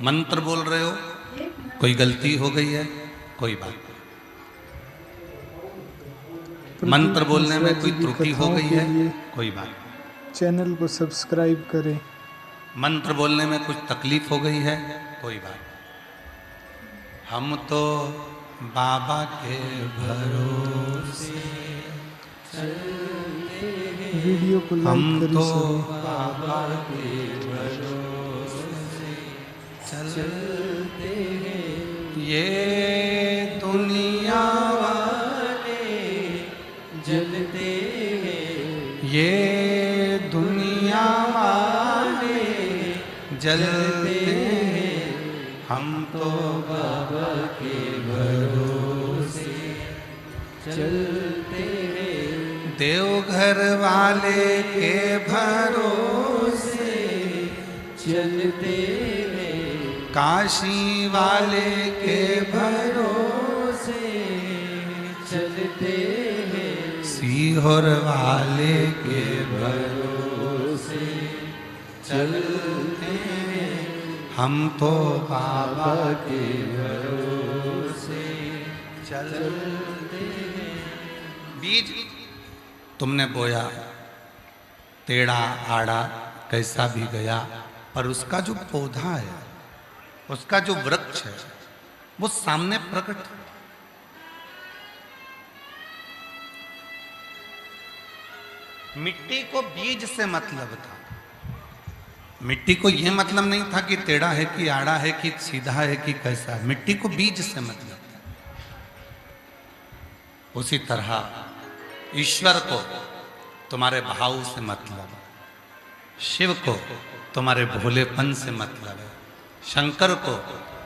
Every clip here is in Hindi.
मंत्र बोल रहे हो, कोई गलती हो गई है, कोई बात नहीं। मंत्र बोलने में कोई त्रुटि हो गई है, कोई बात नहीं। चैनल को सब्सक्राइब करें। मंत्र बोलने में कुछ तकलीफ हो गई है, कोई बात नहीं। हम तो बाबा के भरोसे वीडियो को लाइक करें। तो बाबा के भरोसे चलते हैं। ये दुनिया वाले जलते हैं, ये दुनिया वाले जलते हैं, हम तो बाबा के भरोसे चलते हैं। देवघर वाले के भरोसे चलते हैं, काशी वाले के भरोसे चलते हैं, सीहोर वाले के भरोसे चलते हैं, हम तो बाबा के भरोसे चलते हैं। बीज तुमने बोया, टेढ़ा आड़ा कैसा भी गया, पर उसका जो पौधा है, उसका जो वृक्ष है, वो सामने प्रकट है। मिट्टी को बीज से मतलब था। मिट्टी को यह मतलब नहीं था कि टेढ़ा है कि आड़ा है कि सीधा है कि कैसा है। मिट्टी को बीज से मतलब था। उसी तरह ईश्वर को तुम्हारे भाव से मतलब है, शिव को तुम्हारे भोलेपन से मतलब है, शंकर को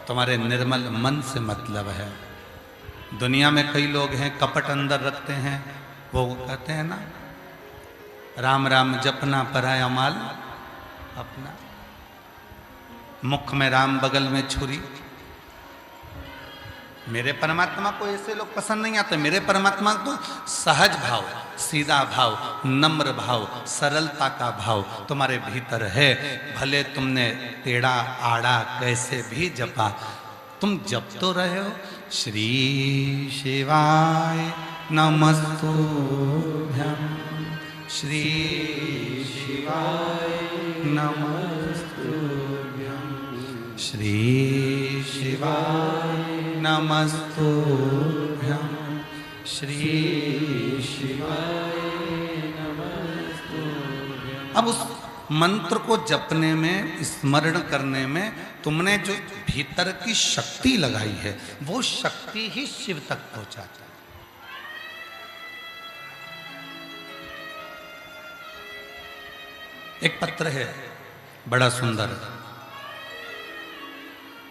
तुम्हारे निर्मल मन से मतलब है। दुनिया में कई लोग हैं कपट अंदर रखते हैं, वो कहते हैं ना, राम राम जपना पराया माल अपना, मुख में राम बगल में छुरी। मेरे परमात्मा को ऐसे लोग पसंद नहीं आते। मेरे परमात्मा को सहज भाव, सीधा भाव, नम्र भाव, सरलता का भाव तुम्हारे भीतर है। भले तुमने टेढ़ा आड़ा कैसे भी जपा, तुम जप तो रहे हो। श्री शिवाय नमस्तुभ्यं, श्री शिवाय नमस्तुभ्यं, श्री शिवाय नमस्तुभ्यं, श्री शिवाय नमस्तुभ्यं। अब उस मंत्र को जपने में, स्मरण करने में तुमने जो भीतर की शक्ति लगाई है, वो शक्ति ही शिव तक पहुंचाता है। एक पत्र है बड़ा सुंदर,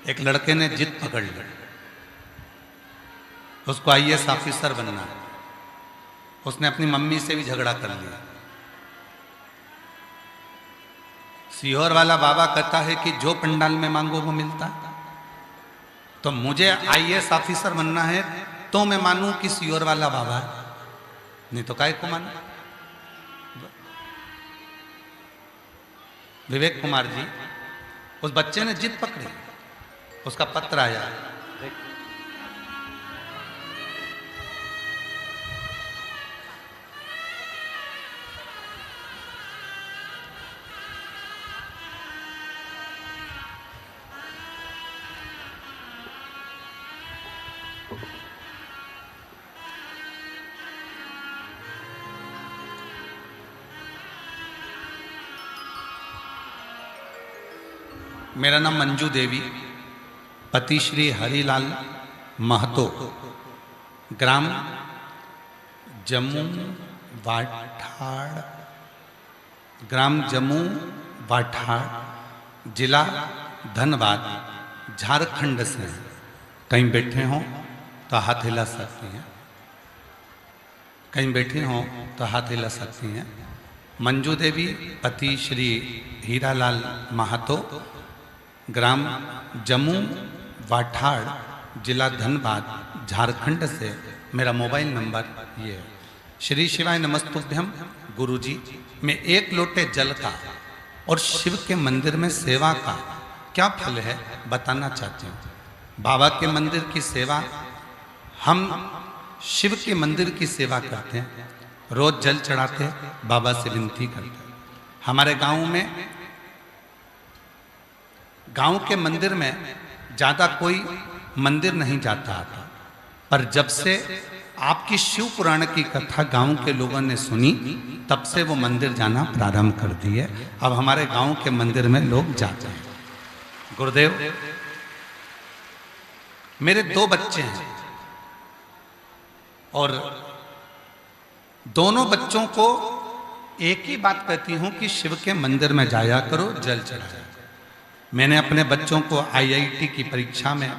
एक लड़के ने जिद पकड़ ली, उसको आईएएस ऑफिसर बनना है। उसने अपनी मम्मी से भी झगड़ा कर लिया। सीहोर वाला बाबा कहता है कि जो पंडाल में मांगो वो मिलता, तो मुझे आईएएस ऑफिसर बनना है तो मैं मानूं कि सीहोर वाला बाबा है, नहीं तो काहे को मानूं। विवेक कुमार जी, उस बच्चे ने जिद पकड़ी, उसका पत्र आया। मेरा नाम मंजू देवी, पति श्री हरिलाल महतो, ग्राम जम्मू वाठाड़, ग्राम जम्मू वाठाड़, जिला धनबाद, झारखंड से। कहीं बैठे हों तो हाथ हिला सकती हैं, कहीं बैठे हों तो हाथ हिला सकती हैं। मंजू देवी, पति श्री हीरालाल महतो, ग्राम जम्मू वाठाड़, जिला धनबाद, झारखंड से। मेरा मोबाइल नंबर ये है। श्री शिवाय नमस्तुभ्यम। गुरुजी, मैं एक लोटे जल का और शिव के मंदिर में सेवा का क्या फल है बताना चाहती हूँ। बाबा के मंदिर की सेवा, हम शिव के मंदिर की सेवा करते हैं, रोज जल चढ़ाते हैं, बाबा से विनती करते हैं। हमारे गांव के मंदिर में ज्यादा कोई मंदिर नहीं जाता आता, पर जब से आपकी शिव पुराण की कथा गांव के लोगों ने सुनी, तब से वो मंदिर जाना प्रारंभ कर दिए। अब हमारे गांव के मंदिर में लोग जाते हैं। गुरुदेव, मेरे 2 बच्चे हैं और दोनों बच्चों को एक ही बात कहती हूं कि शिव के मंदिर में जाया करो, जल चढ़ाया। मैंने अपने बच्चों को IIT की परीक्षा में,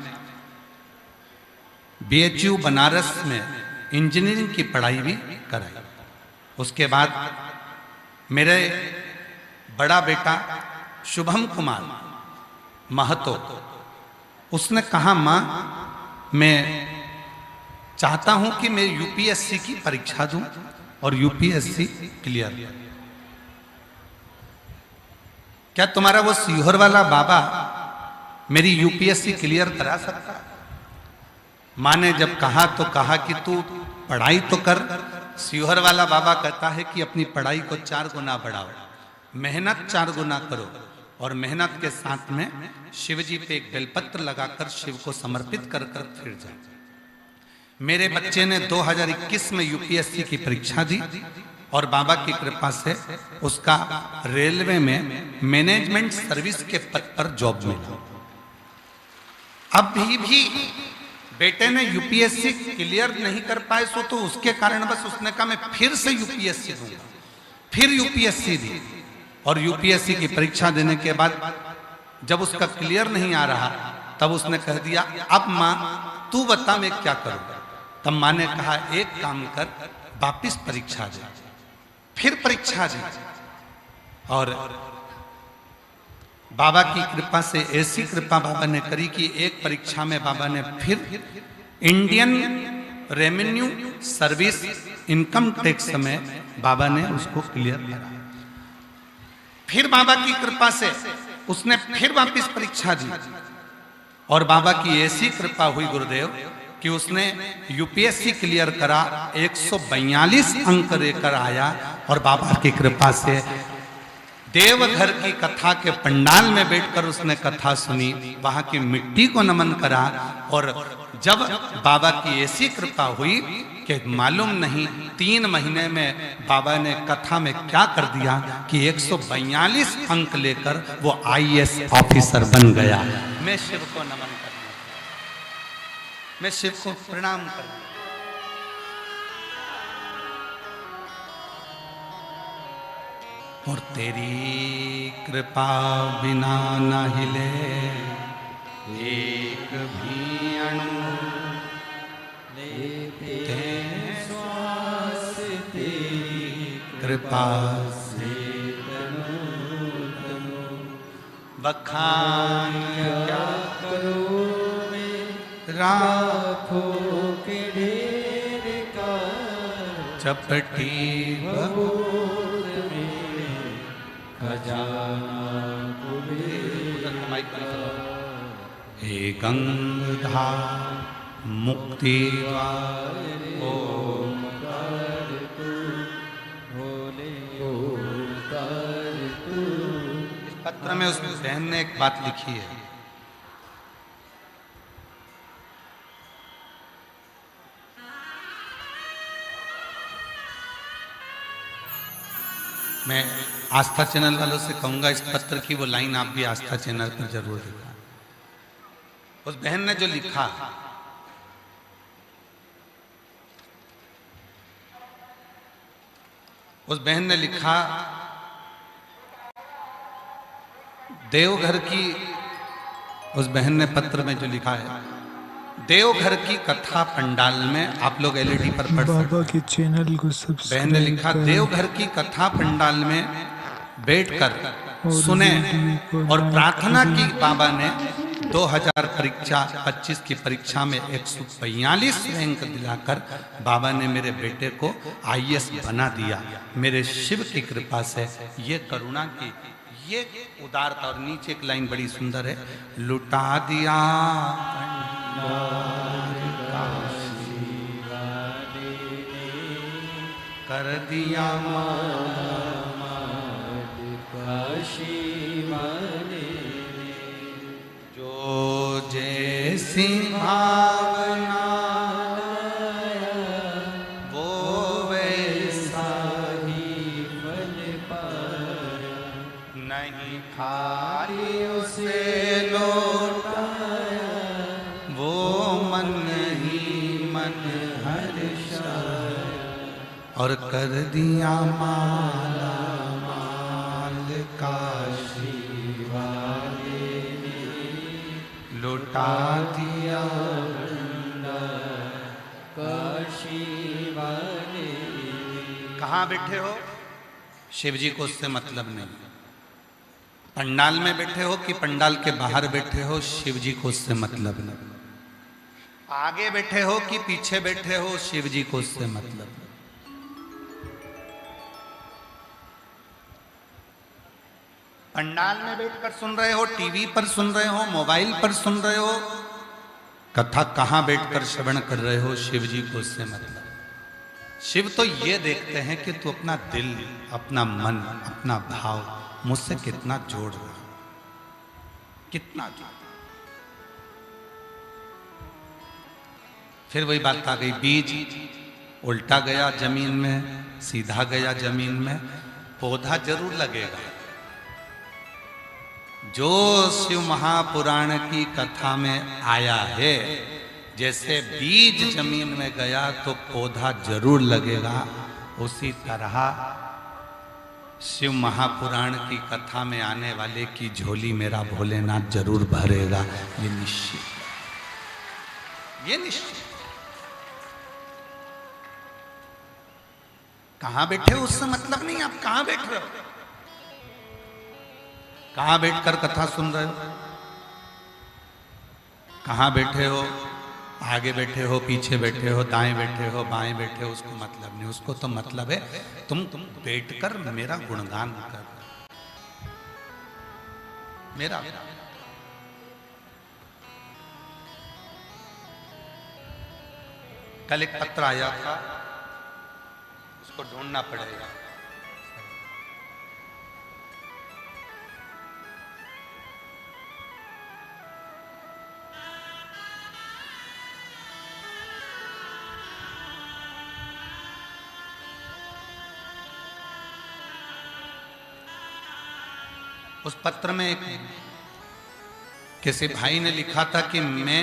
BHU बनारस में इंजीनियरिंग की पढ़ाई भी कराई। उसके बाद मेरे बड़ा बेटा शुभम कुमार महतो, उसने कहा मां मैं चाहता हूं कि मैं UPSC की परीक्षा दूं और UPSC क्लियर। क्या तुम्हारा वो सीहोर वाला बाबा मेरी UPSC क्लियर करा सकता? मां ने जब कहा तो कहा कि तू पढ़ाई तो कर। सीहोर वाला बाबा कहता है कि अपनी पढ़ाई को 4 गुना बढ़ाओ, मेहनत 4 गुना करो और मेहनत के साथ में शिव जी पे एक बेलपत्र लगाकर शिव को समर्पित कर कर फिर जाओ। मेरे बच्चे ने 2021 में UPSC की परीक्षा दी और बाबा की कृपा से उसका रेलवे में मैनेजमेंट सर्विस के पद पर जॉब मिला। अभी भी बेटे ने UPSC क्लियर नहीं कर पाए, सो तो उसके कारण बस उसने कहा मैं फिर से UPSC दूंगा। फिर UPSC दी और UPSC की परीक्षा देने के बाद जब उसका क्लियर नहीं आ रहा, तब उसने कह दिया अब मां तू बता मैं क्या करूं। तब मां ने कहा एक काम कर, वापिस परीक्षा दे। फिर परीक्षा दी और बाबा की कृपा से ऐसी कृपा बाबा ने करी कि एक परीक्षा में बाबा ने फिर Indian revenue service income tax में बाबा ने उसको क्लियर करा। फिर बाबा की कृपा से उसने फिर वापस परीक्षा दी और बाबा की ऐसी कृपा हुई गुरुदेव कि उसने UPSC क्लियर करा, 142 अंक लेकर आया और बाबा की कृपा से देवघर की कथा के पंडाल में बैठकर उसने कथा सुनी, वहां की मिट्टी को नमन करा। और जब बाबा की ऐसी कृपा हुई कि मालूम नहीं 3 महीने में बाबा ने कथा में क्या कर दिया कि 142 अंक लेकर वो IAS ऑफिसर बन गया। मैं शिव को नमन करता हूं, मैं शिव को प्रणाम करता हूं। और तेरी कृपा बिना न हिले एक भी अणु, लेते श्वास तेरी कृपा से बखान क्या करो राखो के ढेर का चपटी हे गंगाधार मुक्ति इस पत्र में उस बहन ने एक बात लिखी है, मैं आस्था चैनल वालों से कहूंगा इस पत्र की वो लाइन आप भी आस्था चैनल पर जरूर दिखा। उस बहन ने जो लिखा, उस बहन ने लिखा देवघर की, उस बहन ने पत्र में जो लिखा है, देवघर की कथा पंडाल में, आप लोग LED पर पढ़ सकते बाबा के चैनल को बहन ने लिखा देवघर की कथा पंडाल में बैठकर सुने और प्रार्थना की। बाबा ने 2025 की परीक्षा में 142 रैंक दिलाकर बाबा ने मेरे बेटे को IAS बना दिया। मेरे शिव की कृपा से ये करुणा की, ये उदारता। और नीचे एक लाइन बड़ी सुंदर है, लुटा दिया कर दिया काशी वाले जो जैसी भावना वो वैसा ही फल पाया, नहीं खाली उसे लौटाया, वो मन ही मन हर्षाया और कर दिया माला माल काशी वाले लुटा दिया काशी वाले। कहाँ बैठे हो? शिव जी को उससे मतलब नहीं। पंडाल में बैठे हो कि पंडाल के बाहर बैठे हो, शिव जी को उससे मतलब नहीं। आगे बैठे हो कि पीछे बैठे हो, शिव जी को उससे मतलब नहीं। पंडाल में बैठकर सुन रहे हो, टीवी पर सुन रहे हो, मोबाइल पर सुन रहे हो, कथा कहां बैठकर श्रवण कर रहे हो, शिव जी को उससे मतलब। शिव तो ये देखते हैं कि तू अपना दिल, अपना मन, अपना भाव मुझसे कितना जोड़ रहा, कितना जोड़। फिर वही बात आ गई, बीज उल्टा गया जमीन में, सीधा गया जमीन में, पौधा जरूर लगेगा। जो शिव महापुराण की कथा में आया है, जैसे बीज जमीन में गया तो पौधा जरूर लगेगा, उसी तरह शिव महापुराण की कथा में आने वाले की झोली मेरा भोलेनाथ जरूर भरेगा। ये निश्चित, ये निश्चित। कहां बैठे हो उससे मतलब नहीं, आप कहां बैठ रहे हो, कहां बैठकर कथा सुन रहे हो, कहां बैठे हो, आगे बैठे हो, पीछे बैठे हो, दाएं बैठे हो, बाएं बैठे हो, उसको मतलब नहीं। उसको तो मतलब है तुम बैठकर मेरा गुणगान कर, मेरा। कल एक पत्र आया था, उसको ढूंढना पड़ेगा। उस पत्र में एक किसी भाई ने लिखा था कि मैं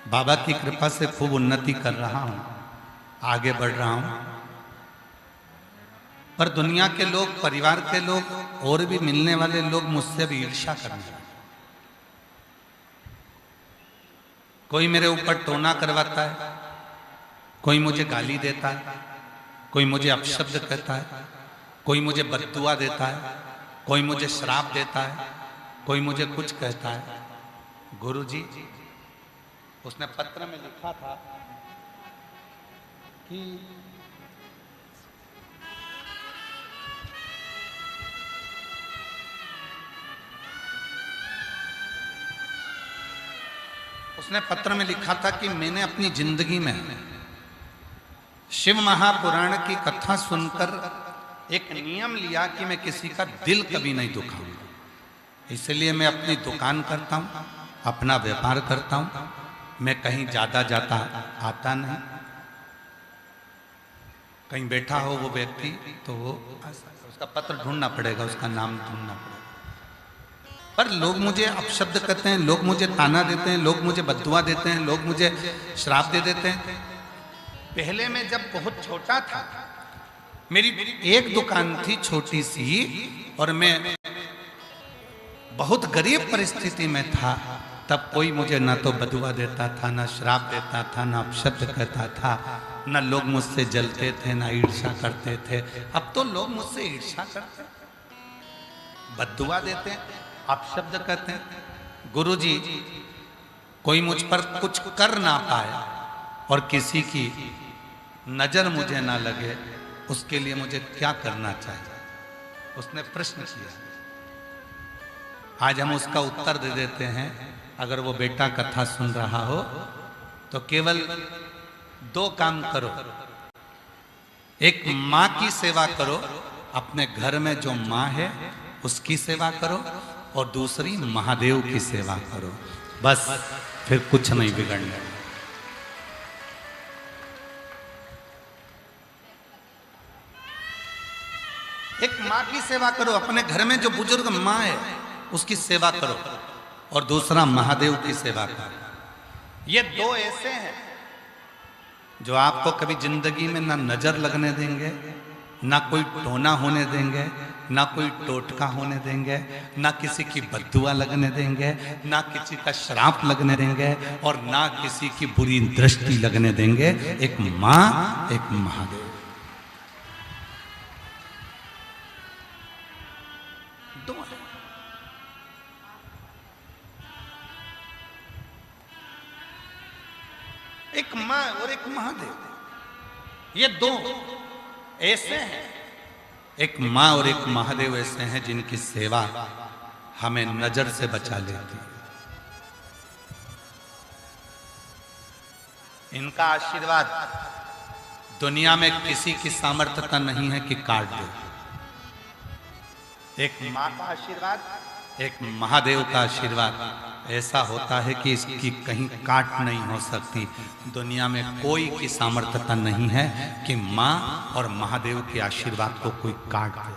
बाबा की कृपा से खूब उन्नति कर रहा हूं, आगे बढ़ रहा हूं, पर दुनिया के लोग, परिवार के लोग और भी मिलने वाले लोग मुझसे भी ईर्ष्या करने लगे। कोई मेरे ऊपर टोना करवाता है, कोई मुझे गाली देता है, कोई मुझे अपशब्द कहता है, कोई मुझे बद्दुआ देता है, कोई मुझे श्राप देता है, कोई मुझे कुछ कहता है। गुरुजी, उसने पत्र में लिखा था कि उसने पत्र में लिखा था कि मैंने अपनी जिंदगी में शिव महापुराण की कथा सुनकर एक नियम लिया कि मैं किसी का दिल कभी नहीं दुखाऊंगा। इसलिए मैं अपनी दुकान करता हूं, अपना व्यापार करता हूं, मैं कहीं ज्यादा जाता आता नहीं। कहीं बैठा हो वो व्यक्ति तो वो उसका पत्र ढूंढना पड़ेगा, उसका नाम ढूंढना पड़ेगा। पर लोग मुझे अपशब्द कहते हैं, लोग मुझे ताना देते हैं, लोग मुझे बद्दुआ देते हैं, लोग मुझे श्राप दे देते हैं। पहले मैं जब बहुत छोटा था, मेरी एक दुकान थी छोटी सी, और मैं बहुत गरीब परिस्थिति में था, तब कोई मुझे ना तो बदुआ देता था, ना श्राप देता था, ना अपशब्द कहता था, ना लोग मुझसे जलते थे, ना ईर्ष्या करते थे। अब तो लोग मुझसे ईर्ष्या करते, बदुआ देते हैं, अपशब्द कहते हैं। गुरुजी, कोई मुझ पर कुछ कर ना पाए और किसी की नजर मुझे ना लगे, उसके लिए मुझे क्या करना चाहिए? उसने प्रश्न किया। आज हम उसका उत्तर दे देते हैं। अगर वो बेटा कथा सुन रहा हो तो केवल 2 काम करो। एक माँ की सेवा करो, अपने घर में जो माँ है उसकी सेवा करो, और दूसरी महादेव की सेवा करो। बस फिर कुछ नहीं बिगड़ने। एक माँ की सेवा करो, अपने घर में जो बुजुर्ग माँ है उसकी सेवा करो, और दूसरा महादेव की सेवा करो। ये 2 ऐसे हैं जो आपको कभी जिंदगी में ना नजर लगने देंगे, ना कोई टोना होने देंगे, ना कोई टोटका होने देंगे, ना किसी की बद्दुआ लगने देंगे, ना किसी का श्राप लगने देंगे, और ना किसी की बुरी दृष्टि लगने देंगे। एक माँ, एक महादेव। दो है। एक माँ और एक महादेव, ये 2 ऐसे हैं। एक माँ और एक महादेव ऐसे हैं जिनकी सेवा हमें नजर से बचा लेती है। इनका आशीर्वाद दुनिया में किसी की सामर्थ्यता नहीं है कि काट दे। एक माँ का आशीर्वाद, एक महादेव का आशीर्वाद ऐसा होता है कि इसकी कहीं काट नहीं हो सकती। दुनिया में कोई की सामर्थ्यता नहीं है कि माँ और महादेव के आशीर्वाद को कोई काट दे।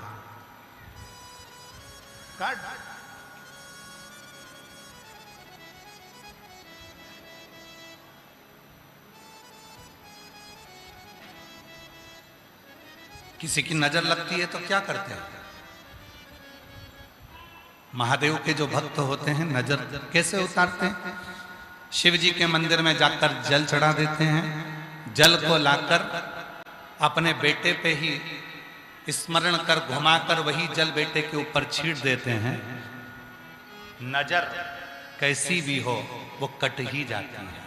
किसी की नजर लगती है तो क्या करते हैं? महादेव के जो भक्त होते हैं नजर कैसे उतारते हैं? शिव जी के मंदिर में जाकर जल चढ़ा देते हैं। जल को लाकर अपने बेटे पे ही स्मरण कर घुमाकर वही जल बेटे के ऊपर छीट देते हैं। नजर कैसी भी हो वो कट ही जाती है,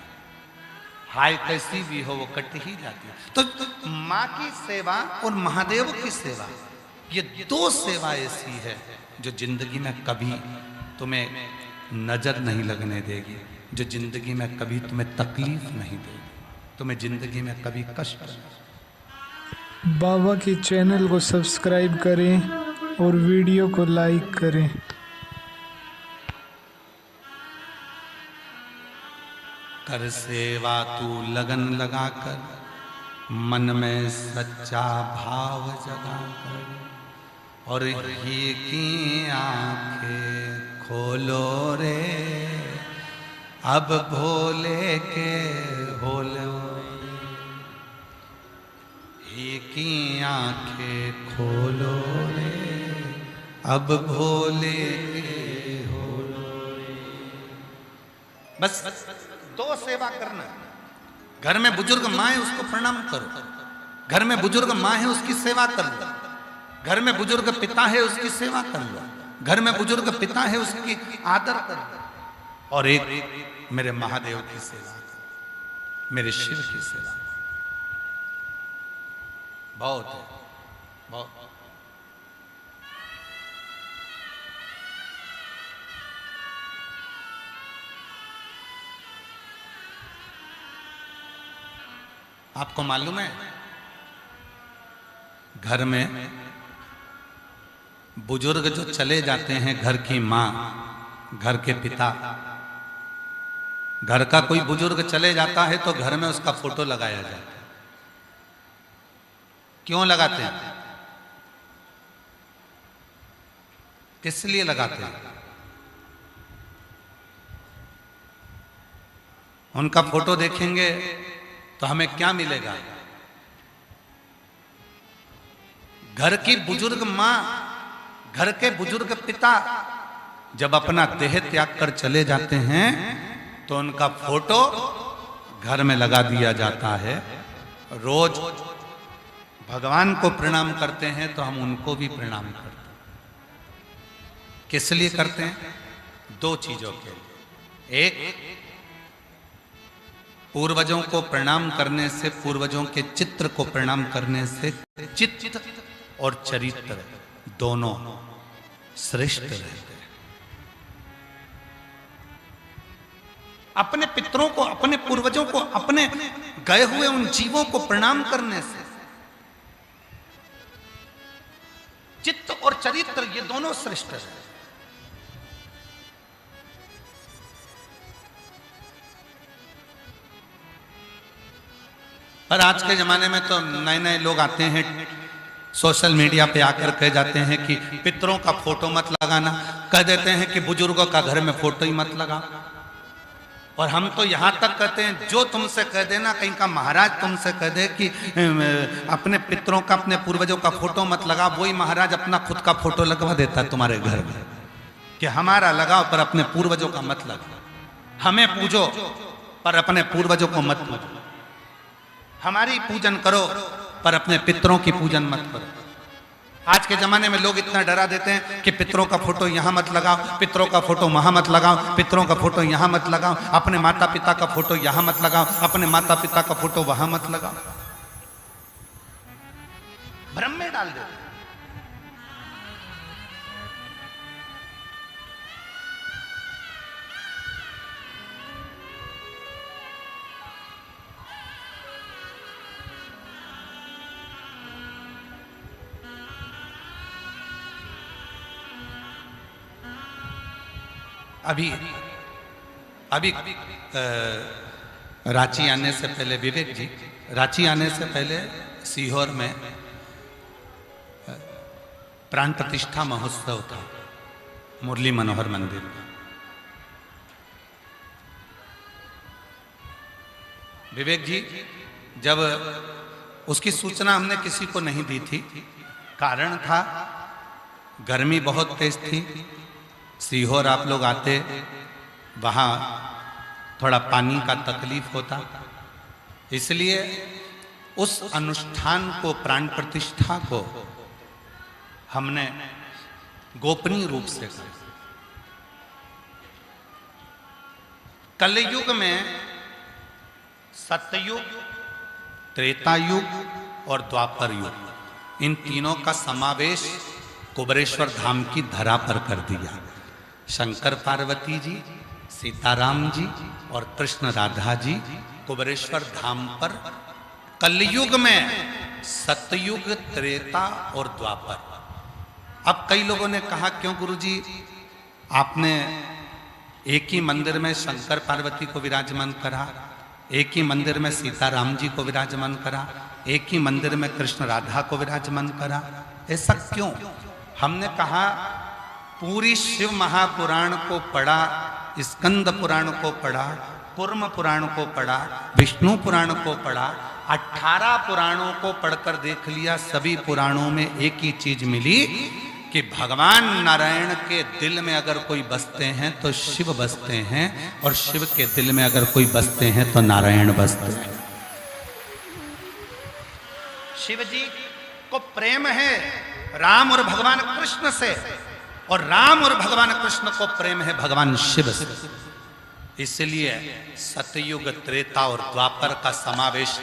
हाय कैसी भी हो वो कट ही जाती है। तो माँ की सेवा और महादेव की सेवा, ये 2 सेवा ऐसी है जो जिंदगी में कभी तुम्हें नजर नहीं लगने देगी, जो जिंदगी में कभी तुम्हें तकलीफ नहीं देगी, तुम्हें जिंदगी में कभी कष्ट नहीं। बाबा के चैनल को सब्सक्राइब करें और वीडियो को लाइक करें। कर सेवा तू लगन लगाकर, मन में सच्चा भाव जगाकर, और ही की आंखें खोलो रे, अब भोले के भोलो। ही की आंखें खोलो रे, अब भोले के भोलो रे। बस 2 सेवा करना। घर में बुजुर्ग माँ है उसको प्रणाम करो, घर में बुजुर्ग माँ है उसकी सेवा कर लो, घर में बुजुर्ग पिता है उसकी सेवा कर लो, घर में बुजुर्ग पिता है उसकी आदर कर लो, और एक मेरे महादेव की सेवा, मेरे शिव की सेवा। बहुत है, बहुत। आपको मालूम है घर में बुजुर्ग जो चले जाते हैं, घर की माँ, घर के पिता, घर का कोई बुजुर्ग चले जाता है तो घर में उसका फोटो लगाया जाता है। क्यों लगाते हैं? किस लिए लगाते हैं? उनका फोटो देखेंगे तो हमें क्या मिलेगा? घर की बुजुर्ग माँ, घर के बुजुर्ग पिता जब अपना देह त्याग कर चले जाते हैं तो उनका फोटो घर में लगा दिया जाता है। रोज भगवान को प्रणाम करते हैं तो हम उनको भी प्रणाम करते हैं। किस लिए करते हैं? 2 चीजों के लिए। एक, पूर्वजों को प्रणाम करने से, पूर्वजों के चित्र को प्रणाम करने से चित्त और चरित्र दोनों श्रेष्ठ रहते हैं। अपने पितरों को, अपने पूर्वजों को, अपने गए हुए उन जीवों को प्रणाम करने से चित्त और चरित्र ये दोनों श्रेष्ठ है। पर आज के जमाने में तो नए नए लोग आते हैं, सोशल मीडिया पे आकर कह जाते हैं कि पितरों का फोटो मत लगाना, कह देते हैं कि बुजुर्गों का घर में फोटो ही मत लगा। और हम तो यहाँ तक कहते हैं, जो तुमसे कह देना, कहीं का महाराज तुमसे कह दे कि अपने पितरों का, अपने पूर्वजों का फोटो मत लगा, वही महाराज अपना खुद का फोटो लगवा देता है तुम्हारे घर में कि हमारा लगाओ पर अपने पूर्वजों का मत लगाओ, हमें पूजो पर अपने पूर्वजों को मत पूजो, हमारी पूजन करो पर अपने पितरों की पूजन मत करो। आज के जमाने में लोग इतना डरा देते हैं कि पितरों का फोटो यहां मत लगाओ, पितरों का फोटो वहां मत लगाओ, पितरों का फोटो यहां मत लगाओ, अपने माता पिता का फोटो यहां मत लगाओ, अपने माता पिता का फोटो वहां मत लगाओ। भ्रम में डाल देते हैं। अभी रांची आने से पहले, विवेक जी, रांची आने से पहले सीहोर में प्राण प्रतिष्ठा महोत्सव था मुरली मनोहर मंदिर में। विवेक जी, जब उसकी सूचना हमने किसी को नहीं दी थी, कारण था गर्मी बहुत तेज थी, सीहोर आप लोग आते, वहाँ थोड़ा पानी का तकलीफ होता, इसलिए उस अनुष्ठान को, प्राण प्रतिष्ठा को हमने गोपनीय रूप से किया। कलयुग में सतयुग, त्रेता युग और द्वापर युग, इन तीनों का समावेश कुबेरेश्वर धाम की धरा पर कर दिया। शंकर पार्वती जी, सीताराम जी और कृष्ण राधा जी कुबेरेश्वर धाम पर कलयुग में सतयुग, त्रेता और द्वापर। अब कई लोगों ने कहा, क्यों गुरुजी आपने एक ही मंदिर में शंकर पार्वती को विराजमान करा, एक ही मंदिर में सीताराम जी को विराजमान करा, एक ही मंदिर में कृष्ण राधा को विराजमान करा, ऐसा क्यों? हमने कहा, पूरी शिव महापुराण को पढ़ा, स्कंद पुराण को पढ़ा, कूर्म पुराण को पढ़ा, विष्णु पुराण को पढ़ा, 18 पुराणों को पढ़कर देख लिया। सभी पुराणों में एक ही चीज मिली कि भगवान नारायण के दिल में अगर कोई बसते हैं तो शिव बसते हैं, और शिव के दिल में अगर कोई बसते हैं तो नारायण बसते हैं। शिव जी को प्रेम है राम और भगवान कृष्ण से, और राम और भगवान कृष्ण को प्रेम है भगवान शिव से। इसलिए सतयुग, त्रेता और द्वापर का समावेश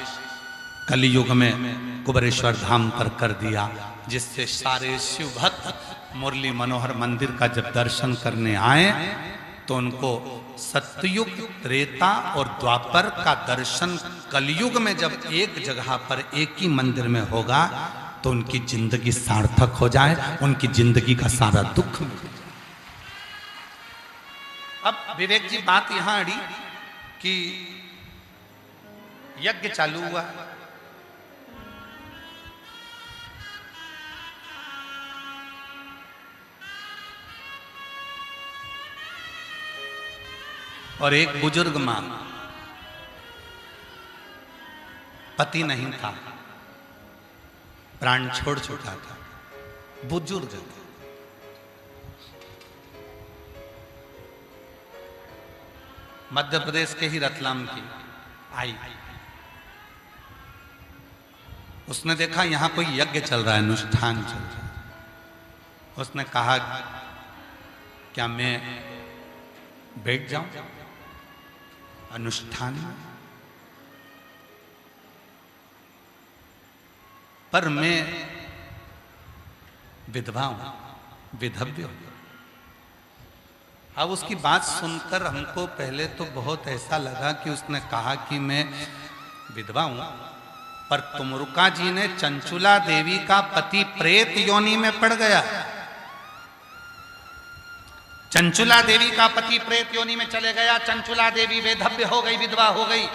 कलयुग में कुबेरेश्वर धाम पर कर दिया, जिससे सारे शिव भक्त मुरली मनोहर मंदिर का जब दर्शन करने आए तो उनको सतयुग, त्रेता और द्वापर का दर्शन कलयुग में जब एक जगह पर, एक ही मंदिर में होगा तो उनकी जिंदगी सार्थक हो जाए, उनकी जिंदगी का सारा दुख मिट जाए। अब विवेक जी, बात यहां अड़ी कि यज्ञ चालू हुआ, और एक बुजुर्ग मां, पति नहीं था, प्राण छोड़ चुका था, बुजुर्ग, मध्य प्रदेश के ही रतलाम की आई। उसने देखा यहां कोई यज्ञ चल रहा है, अनुष्ठान चल रहा है। उसने कहा, क्या मैं बैठ जाऊं अनुष्ठान में? पर मैं विधवा हूं, विधव्य हूं, अब उसकी बात सुनकर हमको पहले तो बहुत ऐसा लगा कि उसने कहा कि मैं विधवा हूं, पर तुमरुका जी ने चंचुला देवी का पति प्रेत योनि में पड़ गया। चंचुला देवी का पति प्रेत योनि में चले गया। चंचुला देवी वेधव्य हो गई, विधवा हो गई।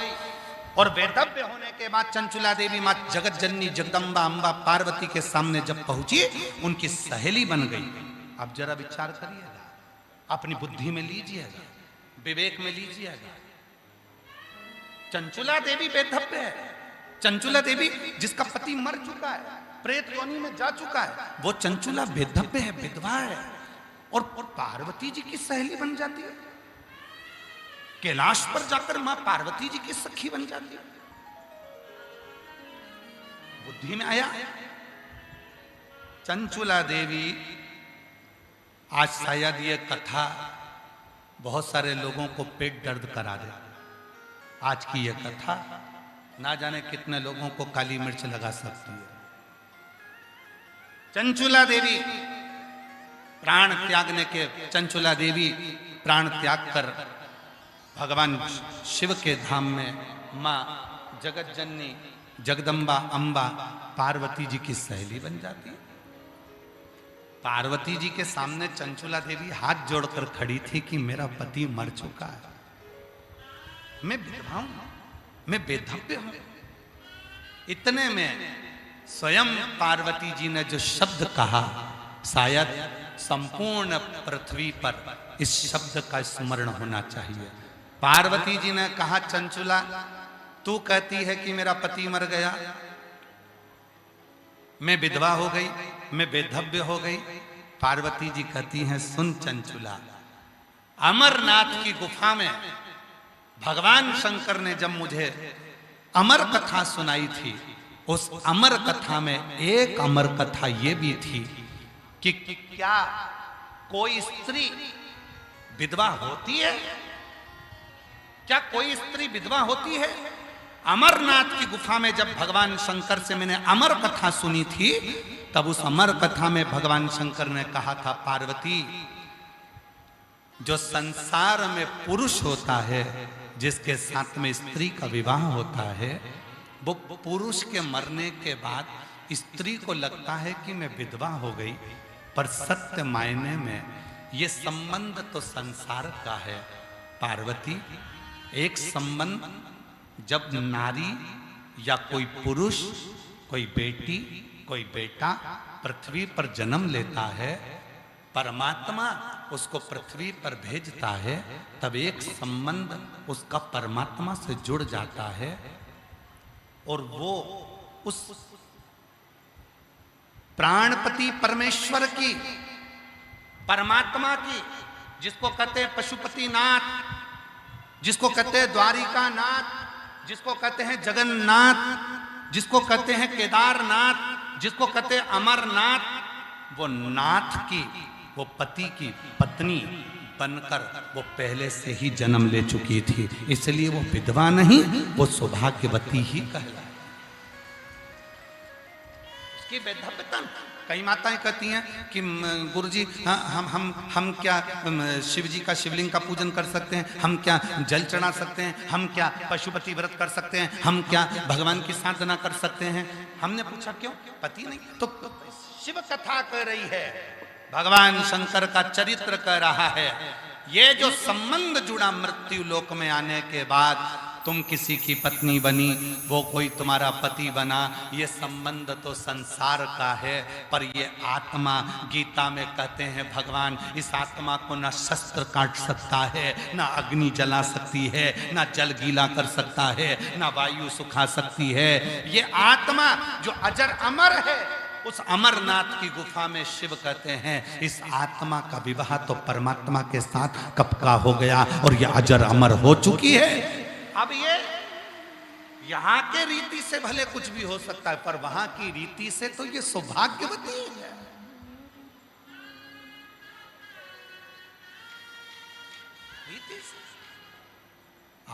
और वेधव्य होने के बाद चंचुला देवी मां जगत जननी जगदम्बा अंबा पार्वती के सामने जब पहुंची, उनकी सहेली बन गई। अब जरा विचार करिएगा, अपनी बुद्धि में लीजिएगा, विवेक में लीजिएगा। चंचुला देवी वेधव्य है। चंचुला देवी जिसका पति मर चुका है, प्रेत योनि में जा चुका है, वो चंचुला वेधव्य है, विधवा है। और पार्वती जी की सहेली बन जाती है। कैलाश पर जाकर मां पार्वती जी की सखी बन जाती है। बुद्धि में आया। चंचुला देवी, आज शायद ये कथा बहुत सारे लोगों को पेट दर्द करा दे। आज की ये कथा ना जाने कितने लोगों को काली मिर्च लगा सकती है। चंचुला देवी प्राण त्यागने के, चंचुला देवी प्राण त्याग कर भगवान शिव के धाम में मां जगत जननी जगदम्बा अंबा पार्वती जी की सहेली बन जाती है। पार्वती जी के सामने चंचुला देवी हाथ जोड़कर खड़ी थी कि मेरा पति मर चुका है, मैं विधवा हूं, मैं वेधव्य हूं। इतने में स्वयं पार्वती जी ने जो शब्द कहा, शायद संपूर्ण पृथ्वी पर इस शब्द का स्मरण होना चाहिए। पार्वती जी ने कहा, चंचुला तू कहती है कि मेरा पति मर गया, मैं विधवा हो गई, मैं वेधव्य हो गई। पार्वती जी कहती हैं, सुन चंचुला, अमरनाथ की गुफा में भगवान शंकर ने जब मुझे अमर कथा सुनाई थी, उस अमर कथा में एक अमर कथा ये भी थी कि क्या कोई स्त्री विधवा होती है? क्या कोई स्त्री विधवा होती है? अमरनाथ की गुफा में जब भगवान शंकर से मैंने अमर कथा सुनी थी, तब उस अमर कथा में भगवान शंकर ने कहा था, पार्वती, जो संसार में पुरुष होता है, जिसके साथ में स्त्री का विवाह होता है, वो पुरुष के मरने के बाद स्त्री को लगता है कि मैं विधवा हो गई, पर सत्य मायने में ये संबंध तो संसार का है। पार्वती, एक संबंध जब नारी या कोई पुरुष, कोई बेटी, कोई बेटा पृथ्वी पर जन्म लेता है, परमात्मा उसको पृथ्वी पर भेजता है, तब एक संबंध उसका परमात्मा से जुड़ जाता है। और वो उस प्राणपति परमेश्वर की, परमात्मा की, जिसको कहते हैं पशुपति नाथ, जिसको कहते हैं द्वारिका नाथ, जिसको कहते हैं जगन्नाथ, जिसको कहते हैं केदारनाथ, जिसको कहते हैं अमरनाथ, वो नाथ की, वो पति की पत्नी बनकर वो पहले से ही जन्म ले चुकी थी, इसलिए वो विधवा नहीं, वो सौभाग्यवती ही कहलाए। उसकी वेधव्यता। कई माताएं कहती हैं कि गुरुजी, हम क्या शिव जी का, शिवलिंग का पूजन कर सकते हैं, हम क्या जल चढ़ा सकते हैं, हम क्या पशुपति व्रत कर सकते हैं, हम क्या भगवान की साधना कर सकते हैं। हमने पूछा क्यों? पति नहीं तो शिव कथा कह रही है, भगवान शंकर का चरित्र कह रहा है। ये जो संबंध जुड़ा मृत्यु लोक में आने के बाद, तुम किसी की पत्नी बनी, वो कोई तुम्हारा पति बना, ये संबंध तो संसार का है, पर ये आत्मा, गीता में कहते हैं भगवान, इस आत्मा को ना शस्त्र काट सकता है, ना अग्नि जला सकती है, ना जल गीला कर सकता है, ना वायु सुखा सकती है। ये आत्मा जो अजर अमर है, उस अमरनाथ की गुफा में शिव कहते हैं, इस आत्मा का विवाह तो परमात्मा के साथ कब का हो गया, और ये अजर अमर हो चुकी है। अब ये यहाँ के रीति से भले कुछ भी हो सकता है, पर वहां की रीति से तो ये सौभाग्यवती है। रीति से।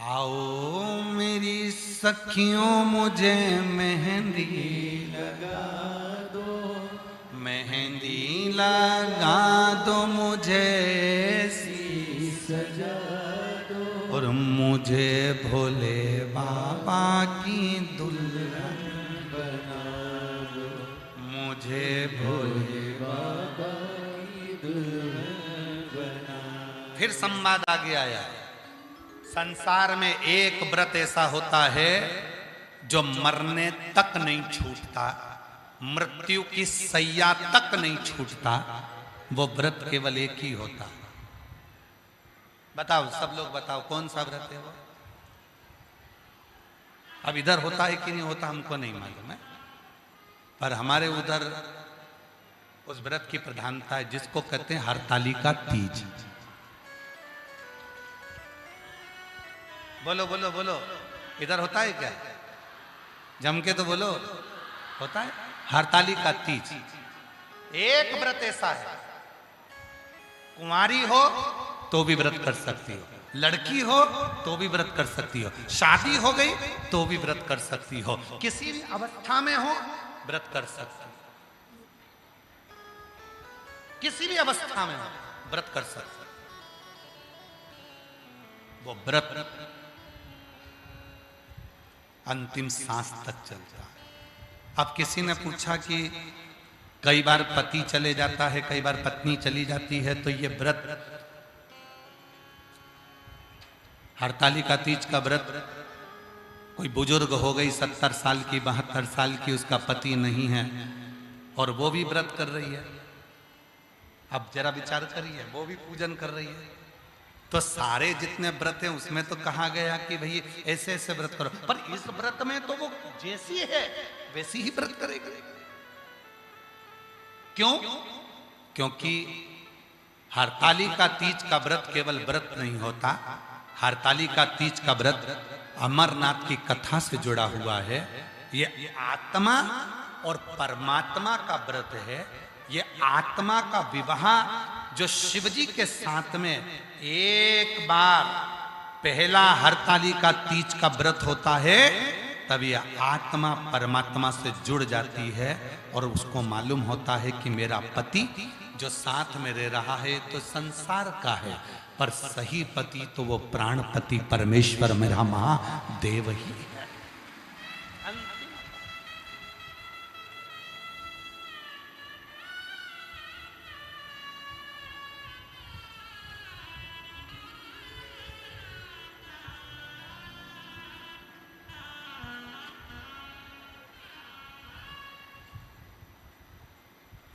आओ मेरी सखियों, मुझे मेहंदी लगा दो, मेहंदी लगा दो मुझे और मुझे भोले बाबा की दुल्हन बना दो, मुझे भोले बाबा की दुल्हन बना। फिर संवाद आगे आया। संसार में एक व्रत ऐसा होता है जो मरने तक नहीं छूटता, मृत्यु की सैया तक नहीं छूटता। वो व्रत केवल एक ही होता। बताओ, सब लोग बताओ, कौन सा व्रत है वो? अब इधर होता है कि नहीं होता हमको नहीं मालूम है, पर हमारे उधर उस व्रत की प्रधानता है जिसको कहते हैं हरतालिका तीज। बोलो बोलो बोलो, इधर होता है क्या? जम के तो बोलो, होता है हरतालिका तीज। एक व्रत ऐसा है, कुंवारी हो तो भी व्रत कर सकती हो, लड़की हो तो भी व्रत कर सकती हो, शादी हो गई तो भी व्रत कर सकती हो, किसी भी अवस्था में हो व्रत कर सकती हो, किसी भी अवस्था में हो व्रत कर सकती हो। वो व्रत अंतिम सांस तक चलता है। अब किसी ने पूछा कि कई बार पति चले जाता है, कई बार पत्नी चली जाती है, तो ये व्रत हरतालिका तीज का व्रत, कोई बुजुर्ग हो गई 70 साल की, 72 साल की, उसका पति नहीं है और वो भी व्रत कर रही है। अब जरा विचार करिए, वो भी पूजन कर रही है, तो सारे जितने व्रत हैं उसमें तो कहा गया कि भाई ऐसे ऐसे व्रत करो, पर इस व्रत में तो वो जैसी है वैसी ही व्रत करेगा। क्यों? क्योंकि हरतालिका तीज का व्रत केवल व्रत नहीं होता, हरतालिका तीज का व्रत अमरनाथ की कथा से जुड़ा हुआ है। ये आत्मा और परमात्मा का व्रत है। ये आत्मा का विवाह जो शिवजी के साथ में एक बार पहला हरतालिका तीज का व्रत होता है, तब यह आत्मा परमात्मा से जुड़ जाती है और उसको मालूम होता है कि मेरा पति जो साथ में रह रहा है तो संसार का है, पर सही पति तो वो प्राणपति परमेश्वर मेरा महादेव ही है।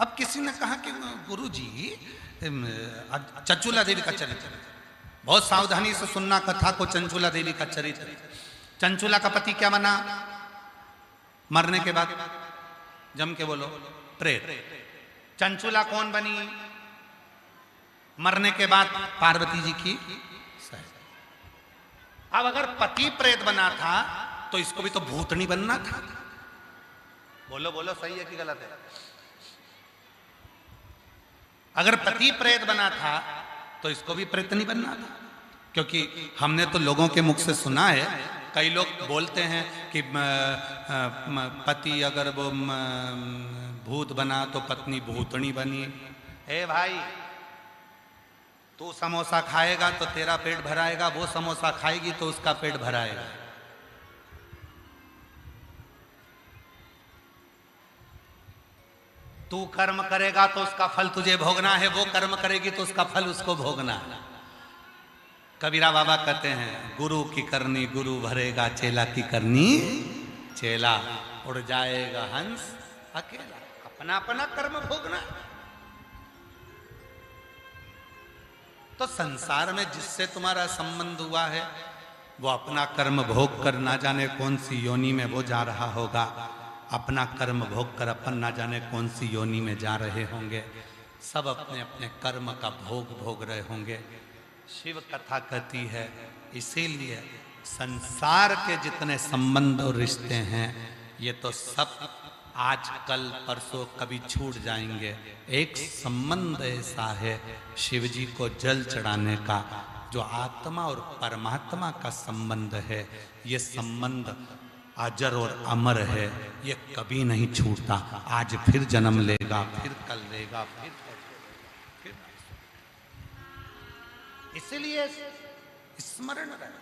अब किसी ने कहा कि गुरुजी चंचूला देवी का चरित्र, बहुत सावधानी से सुनना कथा को। चंचूला देवी का चरित्र, चंचूला का पति क्या बना मरने के बाद? जम के बोलो, प्रेत। चंचूला कौन बनी मरने के बाद? पार्वती जी की सहेली। अब अगर पति प्रेत बना था तो इसको भी तो भूतनी बनना था। बोलो बोलो, सही है कि गलत है? अगर पति प्रेत बना था तो इसको भी प्रेत नहीं बनना था, क्योंकि हमने तो लोगों के मुख से सुना है, कई लोग बोलते हैं कि पति अगर वो भूत बना तो पत्नी भूतनी बनी। हे भाई, तू समोसा खाएगा तो तेरा पेट भराएगा, वो समोसा खाएगी तो उसका पेट भराएगा। तू कर्म करेगा तो उसका फल तुझे भोगना है, वो कर्म करेगी तो उसका फल उसको भोगना है। कबीरा बाबा कहते हैं, गुरु की करनी गुरु भरेगा, चेला की करनी चेला, उड़ जाएगा हंस अकेला। अपना अपना कर्म भोगना। तो संसार में जिससे तुम्हारा संबंध हुआ है वो अपना कर्म भोग कर ना जाने कौन सी योनि में वो जा रहा होगा, अपना कर्म भोग कर अपन ना जाने कौन सी योनि में जा रहे होंगे। सब अपने अपने कर्म का भोग भोग रहे होंगे। शिव कथा कहती है, इसीलिए संसार के जितने संबंध और रिश्ते हैं ये तो सब आज कल परसों कभी छूट जाएंगे। एक संबंध ऐसा है शिव जी को जल चढ़ाने का, जो आत्मा और परमात्मा का संबंध है। ये संबंध अजर और अमर है, ये कभी नहीं छूटता। आज फिर जन्म लेगा, फिर कल लेगा, फिर। इसीलिए स्मरण रहे।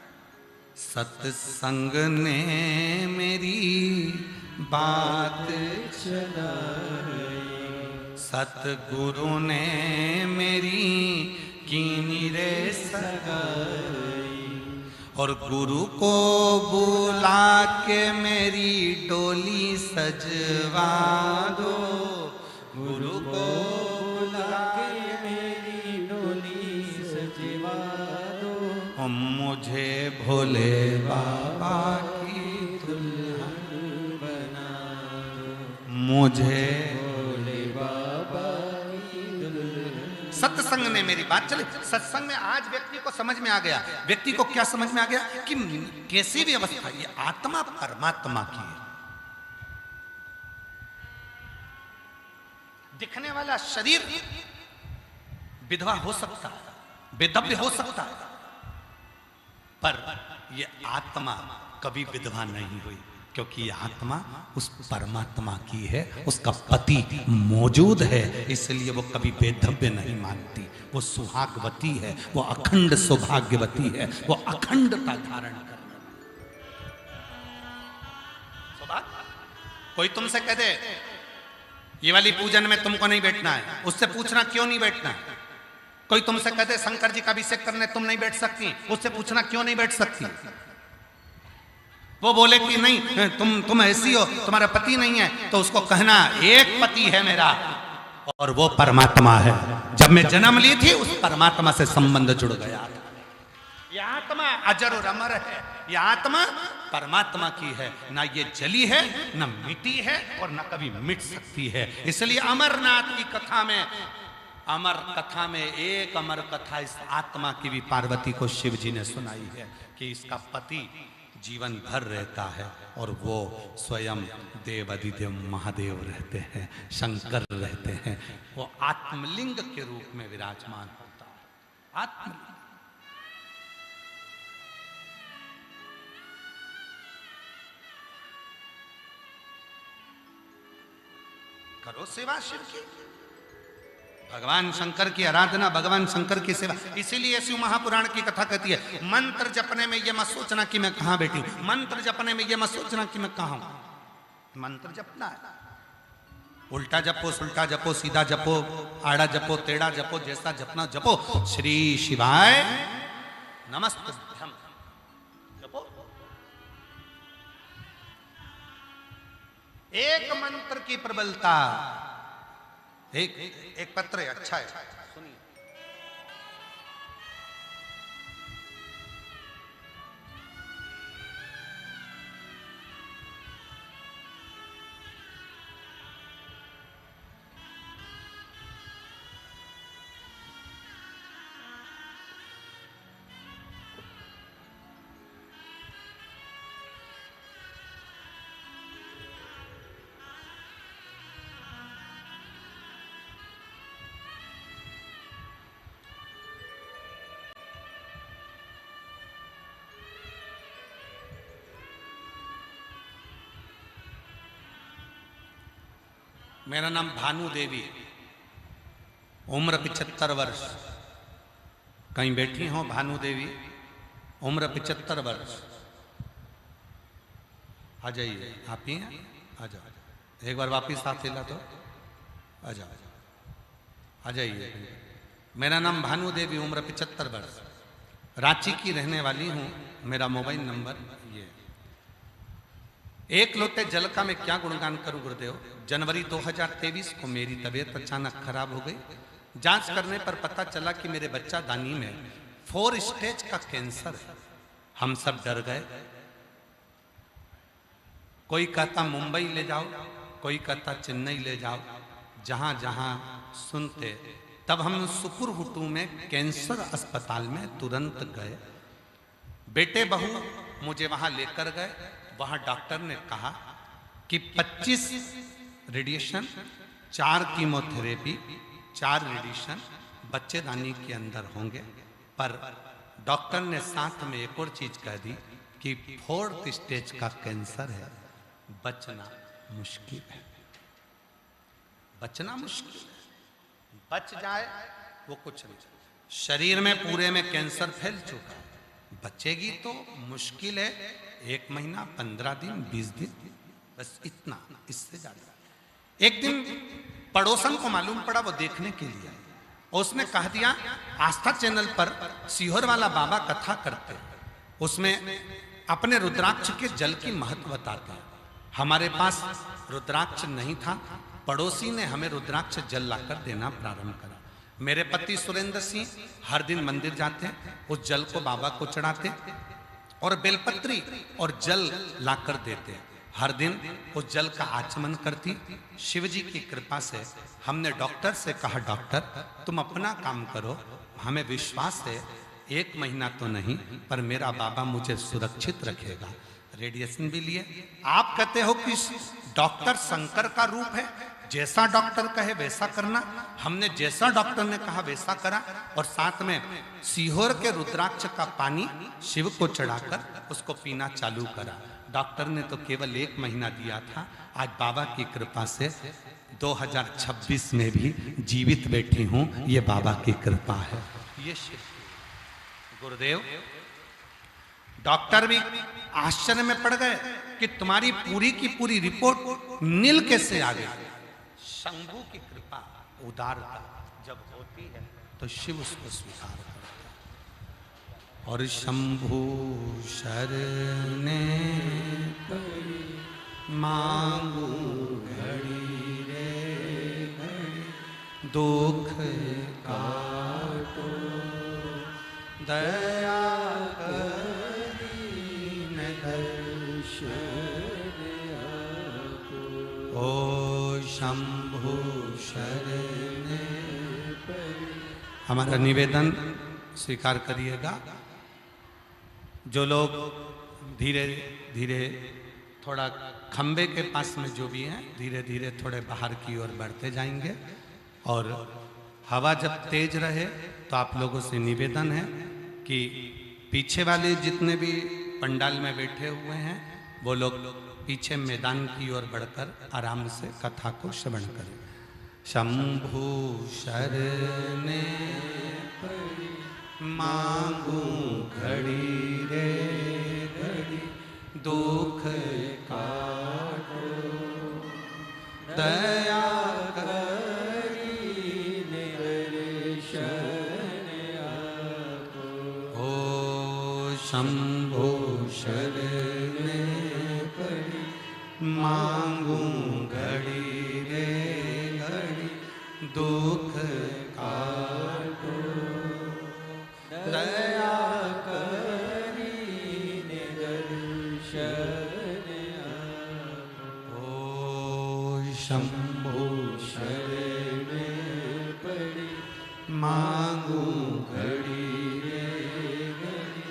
सत्संग ने मेरी बात चलाई, सतगुरु ने मेरी कीनी रे सगाई, और गुरु को बुला के मेरी डोली सजवा दो। गुरु को बुला के मेरी डोली सजवा दो, मुझे भोले बाबा की दुल्हन बना दो, मुझे भोले बाबा की दुल्हन। सत्संग ने मेरी बात चली। सत्संग में आज व्यक्ति को समझ में आ गया। व्यक्ति को क्या समझ में आ गया कि कैसी भी अवस्था, ये आत्मा परमात्मा की है। दिखने वाला शरीर विधवा हो सकता है, बेदव्य हो सकता है, पर ये आत्मा कभी विधवा नहीं हुई, क्योंकि ये आत्मा उस परमात्मा की है, उसका पति मौजूद है, इसलिए वो कभी बेधव्य नहीं मानती। वो सुहागवती है, वो अखंड सौभाग्यवती है, वो अखंडता धारण कर रही है। कोई तुमसे कह दे ये वाली पूजन में तुमको नहीं बैठना है, उससे पूछना क्यों नहीं बैठना है। कोई तुमसे कहते शंकर जी का अभिषेक करने तुम नहीं बैठ सकती, उससे पूछना क्यों नहीं बैठ सकती। वो बोले कि नहीं तुम ऐसी हो, तुम्हारा पति नहीं है, तो उसको कहना एक पति है मेरा और वो परमात्मा है। जब मैं जन्म ली थी उस परमात्मा से संबंध जुड़ गया था। यह आत्मा अजर और अमर है, यह आत्मा परमात्मा की है, ना ये जली है ना मिटी है और ना कभी मिट सकती है। इसलिए अमरनाथ की कथा में, अमर कथा में एक अमर कथा इस आत्मा की भी पार्वती को शिव जी ने सुनाई है कि इसका पति जीवन भर रहता है और वो स्वयं देवादिदेव महादेव रहते हैं, शंकर रहते हैं। वो आत्मलिंग के रूप में विराजमान होता है। आत्मलिंग करो सेवा शिव की, भगवान शंकर की आराधना, भगवान शंकर की सेवा। इसीलिए शिव महापुराण की कथा कहती है मंत्र जपने में ये मत सोचना कि मैं कहां बैठी हूं, मंत्र जपने में ये मत सोचना कि मैं कहां हूं। मंत्र जपना है, उल्टा जपो, सुल्टा जपो, सीधा जपो, आड़ा जपो, टेढ़ा जपो, जैसा जपना जपो। श्री शिवाय नमस्तुभ्यम जपो। एक मंत्र की प्रबलता। एक पत्र है, अच्छा है, सुनिए। मेरा नाम भानु देवी, उम्र 75 वर्ष। कहीं बैठी हो भानु देवी, उम्र 75 वर्ष। आ जाइए, आप ही हैं, आ जाओ। एक बार वापिस हाथ हिला तो आ जाओ, आ जाइए। मेरा नाम भानु देवी, उम्र 75 वर्ष, रांची की रहने वाली हूँ। मेरा मोबाइल नंबर ये। एक लोटे जल का मैं क्या गुणगान करूं गुरुदेव। जनवरी 2023 को मेरी तबीयत अचानक खराब हो गई। जांच करने पर पता चला कि मेरे बच्चा दानी में 4 स्टेज का कैंसर है। हम सब डर गए। कोई कहता मुंबई ले जाओ, कोई कहता चेन्नई ले जाओ, जहां जहां सुनते। तब हम सुकुरहुटू में कैंसर अस्पताल में तुरंत गए। बेटे बहू मुझे वहां लेकर गए। वहां डॉक्टर ने कहा कि 25 रेडिएशन, 4 कीमोथेरेपी, 4 रेडिएशन बच्चेदानी के अंदर होंगे। पर डॉक्टर ने साथ में एक और चीज कह दी कि 4th स्टेज का कैंसर है, बचना मुश्किल है, बचना मुश्किल है। बच जाए वो कुछ नहीं। शरीर में पूरे में कैंसर फैल चुका है। बचेगी तो मुश्किल है 1 महीना 15 दिन 20 दिन, बस इतना, इससे ज्यादा। एक दिन पड़ोसन को मालूम पड़ा, वो देखने के लिए आए और उसने कह दिया आस्था चैनल पर सीहोर वाला बाबा कथा करते हैं, उसमें अपने रुद्राक्ष के जल की महत्व बताते हैं। हमारे पास रुद्राक्ष नहीं था, पड़ोसी ने हमें रुद्राक्ष जल लाकर देना प्रारंभ करा। मेरे पति सुरेंद्र सिंह हर दिन मंदिर जाते, उस जल को बाबा को चढ़ाते और बेलपत्री और जल लाकर देते। हर दिन उस जल का आचमन करती। शिव जी की कृपा से हमने डॉक्टर से कहा, डॉक्टर तुम अपना काम करो, हमें विश्वास है 1 महीना तो नहीं पर मेरा बाबा मुझे सुरक्षित रखेगा। रेडिएशन भी लिए। आप कहते हो कि डॉक्टर शंकर का रूप है, जैसा डॉक्टर कहे वैसा करना। हमने जैसा डॉक्टर ने कहा वैसा करा और साथ में सीहोर के रुद्राक्ष का पानी शिव को चढ़ाकर उसको पीना चालू करा। डॉक्टर ने तो केवल 1 महीना दिया था, आज बाबा की कृपा से 2026 में भी जीवित बैठी हूं, ये बाबा की कृपा है। ये शिव गुरुदेव। डॉक्टर भी आश्चर्य में पड़ गए कि तुम्हारी पूरी की पूरी रिपोर्ट नील कैसे आ गई। शंभू की कृपा, उदारता जब होती है तो शिव उसको स्वीकार करता है। और शंभू शरणे मांगू घड़ी रे घड़ी, दुख काटो दया करीन दर्शन आपो। ओ शंभु शरणे। हमारा निवेदन स्वीकार करिएगा। जो लोग धीरे धीरे थोड़ा खंबे के पास में जो भी हैं, धीरे धीरे थोड़े बाहर की ओर बढ़ते जाएंगे। और हवा जब तेज रहे तो आप लोगों से निवेदन है कि पीछे वाले जितने भी पंडाल में बैठे हुए हैं वो लोग पीछे मैदान की ओर बढ़कर आराम से कथा को श्रवण करें। शंभु शरणे मांगू घड़ी रे घड़ी, दुख काटो दया करीन दर्शन आपो। ओ शंभु शरणे पड़ी, मांगू घड़ी रे घड़ी, दुख काटो दया करीन दर्शन आपो। ओ शंभु शरणे पड़ी, मांगू घड़ी रे घड़ी,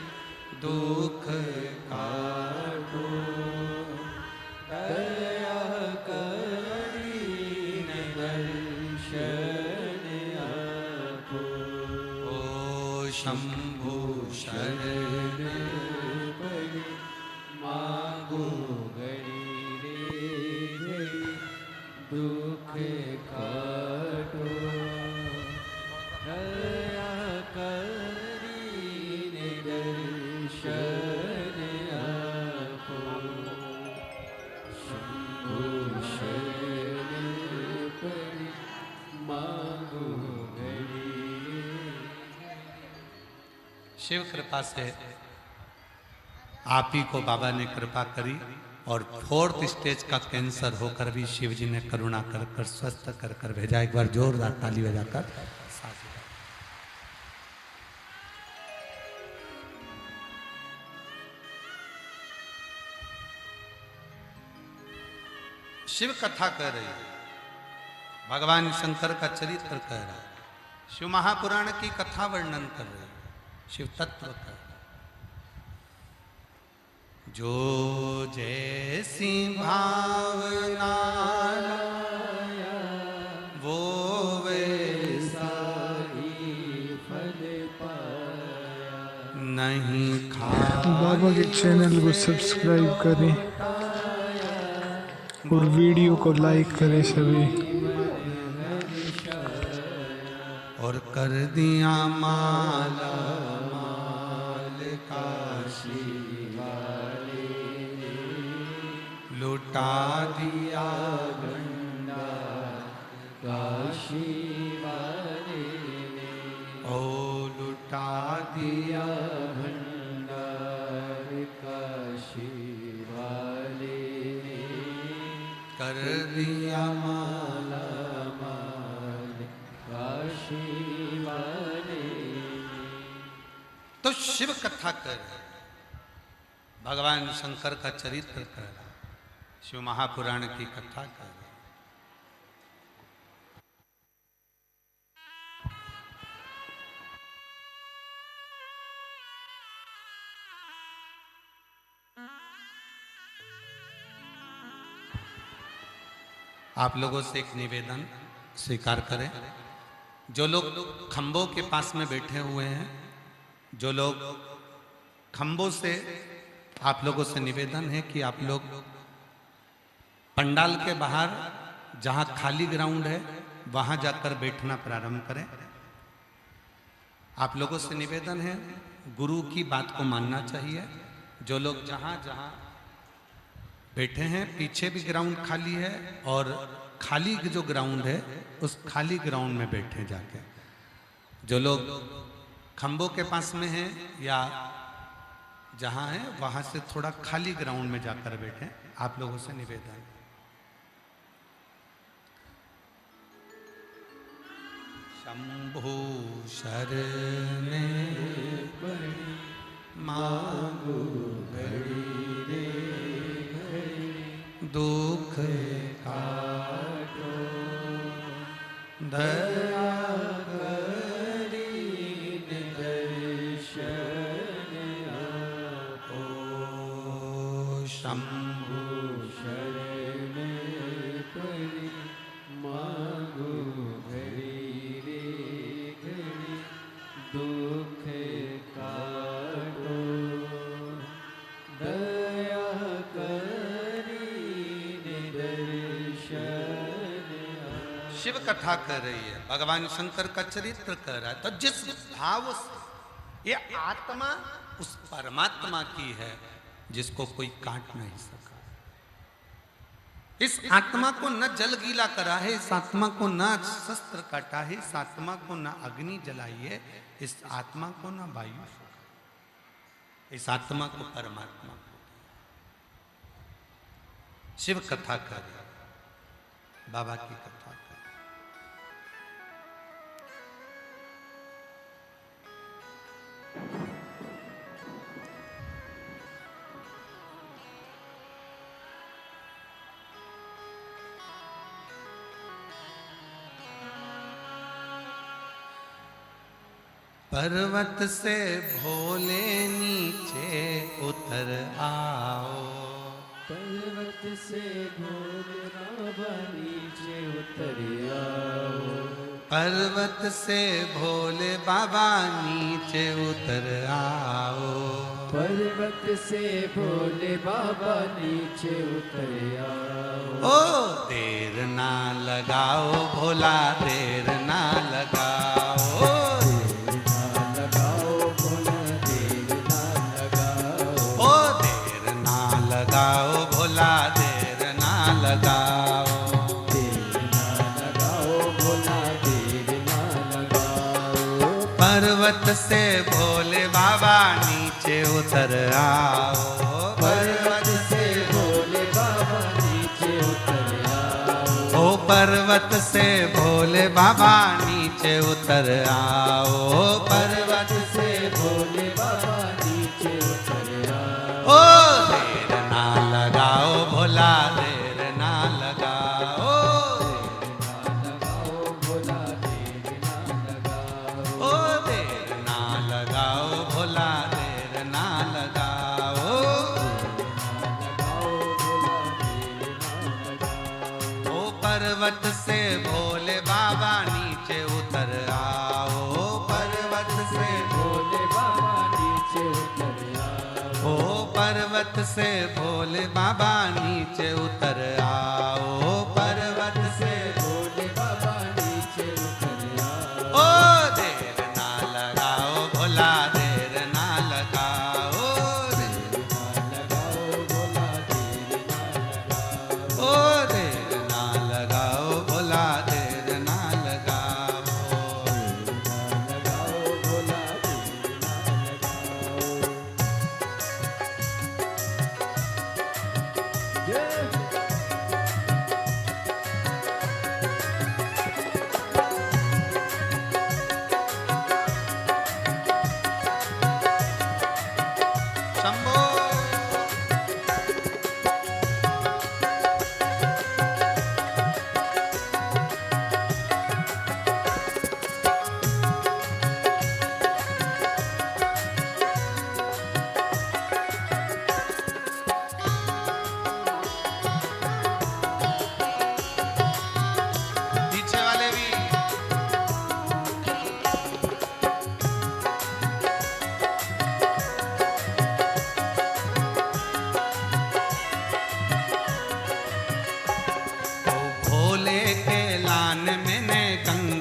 दुख काटो दया करीन दर्शन आपो। ओ शंभु शरणे पड़ी, मांगू घड़ी रे घड़ी, दुख काटो दया करीन दर्शन आपो। शंभु शरणे पड़ी, मांगू घड़ी। शिव कृपा से आप ही को बाबा ने कृपा करी और 4th स्टेज का कैंसर होकर भी शिव जी ने करुणा कर कर स्वस्थ कर कर भेजा। एक बार जोरदार ताली बजाकर शिव कथा कह रही है, भगवान शंकर का चरित्र कह रहा है, शिव महापुराण की कथा वर्णन कर रहे हैं, शिव तत्व कर रहे हैं। जो जैसी भावना वो वैसा ही फल पाया, नहीं खा। बाबा के चैनल को सब्सक्राइब करें और वीडियो को लाइक करें सभी। और कर दिया माला माल का काशी वाले ने लुटा दिया भंडार काशी वाले ने ओ लुटा दिया भंडार काशी वाले ने कर दिया माला माल काशी वाले ने। तो शिव कथा कर भगवान शंकर का चरित्र कर शिव महापुराण की कथा कर। आप लोगों से एक निवेदन स्वीकार करें। जो लोग खंभों के पास में बैठे हुए हैं, जो लोग खंभों से, आप लोगों से निवेदन है कि आप लोग पंडाल के बाहर जहां खाली ग्राउंड है वहां जाकर बैठना प्रारंभ करें। आप लोगों से निवेदन है, गुरु की बात को मानना चाहिए। जो लोग जहां जहां बैठे हैं, पीछे भी ग्राउंड खाली है और खाली जो ग्राउंड है उस खाली ग्राउंड में बैठे जाके। जो लोग खंभों के पास में हैं या जहां है वहां से थोड़ा खाली ग्राउंड में जाकर बैठे। आप लोगों से निवेदन। शंभु शरणे मांगो घड़ी रे घड़ी दुख काटो दया दीन दर्शन आपो शंभु शरण पड़ी मांगो घड़ी रे घड़ी दुख काटो दया करीने दर्शन आपो। शिव कथा कर रही है, भगवान शंकर का चरित्र कर रहा है। तो जिस भाव से ये आत्मा उस परमात्मा की है जिसको कोई काट नहीं सका। इस आत्मा को न जल गीला करा है, इस आत्मा को न शस्त्र काटा है, इस आत्मा को न अग्नि जलाई है, इस आत्मा को न वायु, इस आत्मा को परमात्मा को। शिव कथा कर, बाबा की कथा कर। पर्वत से भोले नीचे उतर आओ, पर्वत से भोले बाबा नीचे उतर आओ, पर्वत से भोले बाबा नीचे उतर आओ, पर्वत से भोले बाबा नीचे उतर आओ। ओ देर ना लगाओ भोला, देर ना लगाओ, लगाओ भोला, देर ना लगाओ, देर ना लगाओ भोला, देर ना लगाओ। पर्वत से भोले बाबा नीचे उतर आओ, पर्वत से भोले बाबा नीचे उतर आओ, ओ पर्वत से भोले बाबा नीचे उतर आओ, पर्वत से भोले बाबा नीचे उतर आओ। ओ देर ना लगाओ भोला, देर ना लगाओ, भोला देर ना लगाओ, ओ देर ना लगाओ भोला, देर ना लगाओ, ओ पर्वत से भोले बाबा नीचे उतर आओ, पर्वत से भोले बाबा नीचे उतर आओ, ओ पर्वत से भोले बाबा नीचे उतर आओ, पर्वत से भोले बाबा नीचे उतर आओ। ओ देर ना लगाओ भोला, देर ना लगाओ, देर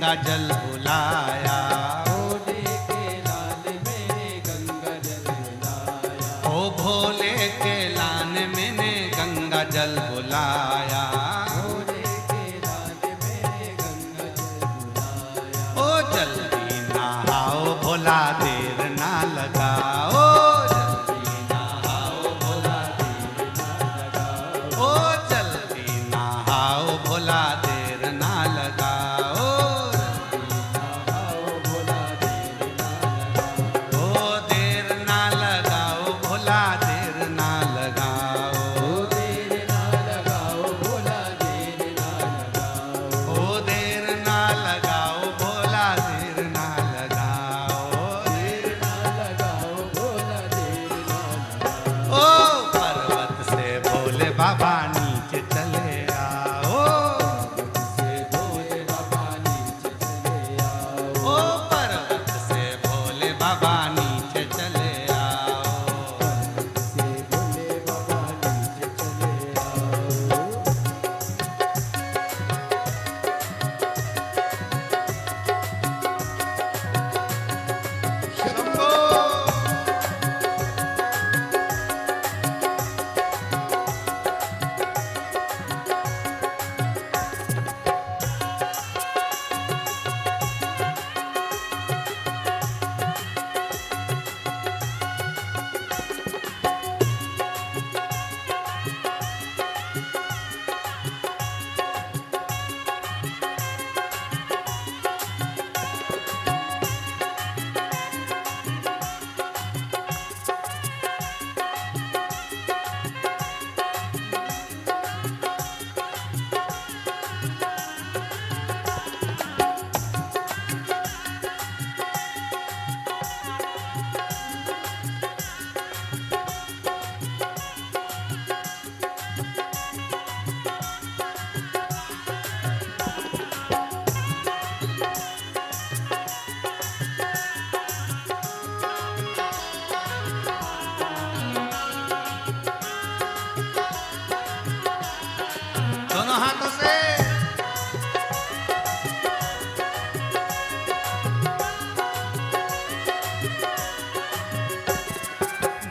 गंगा जल बुलाया। भोले के लाल मैंने गंगा जल बुलाया। ओ भोले के लान मैंने गंगा जल बुलाया। भोले के लाल मैंने गंगा जल बुलाया। ओ जल्दी नहाओ भोला देर ना लगाओ। जल्दी नहाओ भोला देर ना लगाओ। ओ जल्दी नहाओ भोला देर ना लगाओ। आओ भोला देर ना लगाओ। ओ देर ना लगाओ भोला देर ना लगाओ। देर ना लगाओ भोला देर ना लगाओ। ओ देर ना लगाओ भोला देर ना लगाओ। देर ना लगाओ भोला देर ना लगाओ। ओ पर्वत से भोले बाबा नीचे चले आओ। से भोले बाबा नीचे चले आओ। ओ पर्वत से भोले बाबा नीचे चले आओ। से भोले बाबा नीचे चले आओ। शंभो दोनों हाथों से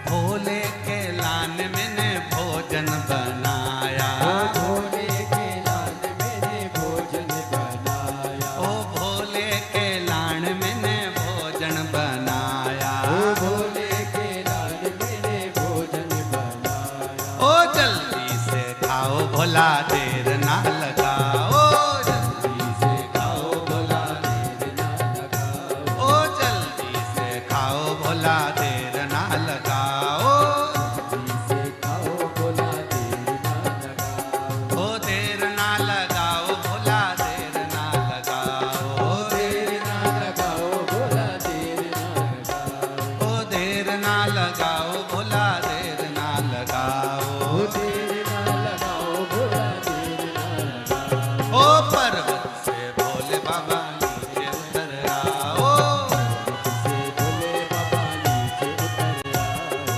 भोले के लान मैंने भोजन बनाया। भोले के लाल मैंने भोजन बनाया। ओ भोले के लान मैंने भोजन बनाया। भोले के लाल मैंने भोजन बनाया। ओ जल्दी से खाओ भोला देर ना लगाओ। जल्दी से खाओ भोला देर ना लगाओ। ओ जल्दी से खाओ भोला देर ना लगाओ। से खाओ भोला देर ना लगाओ। ओ देर ना लगाओ भोला देर ना लगाओ। देर ना लगाओ भोला देर ना लगाओ। ओ देर ना लगाओ भोला देर ना लगाओ। देर ना लगाओ भोला देर ना लगाओ। ओ पर्वत से भोले बाबा नीचे उतर आओ। से भोले बाबा नीचे उतर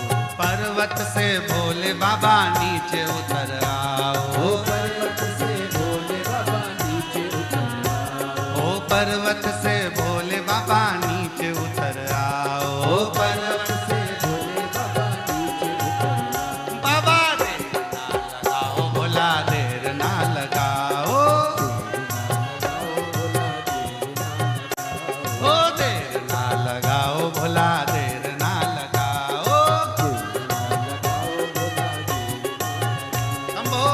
आओ। पर्वत से भोले बाबा नीचे उतर आओ। पर्वत से भोले बाबा नीचे उतर आओ। ओ पर्वत से भोले बाबा नीचे उतर आओ। पर्वत से भोले बाबा नीचे उतर आओ। बाबा देर ना लगाओ भोला देर ना लगाओ। ओ देर ना लगाओ भोला देर ना लगाओ। शंभो